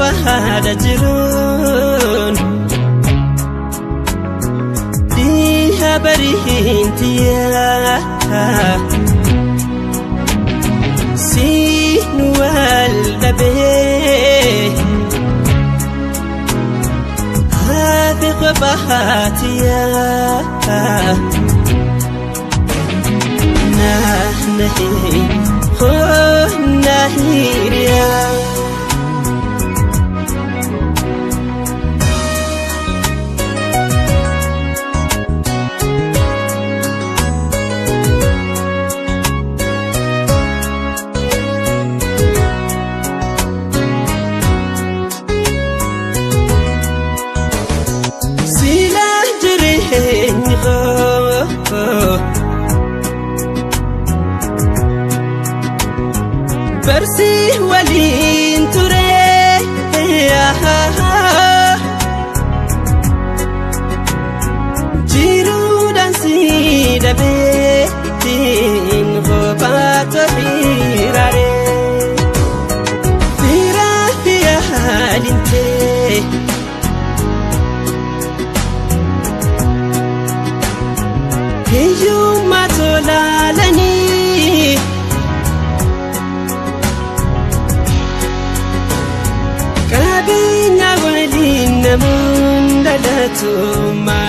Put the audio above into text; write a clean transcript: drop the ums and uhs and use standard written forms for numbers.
barbaada jiruun diha barihintiya sin waldabe hadi qabahatiya nahi nahiriya برسي ولين تري جيرو دانسي دبيتين غبات بيراري بيرا فيا حالنتي هيو ما تولالني Kabina walin namun dalatu ma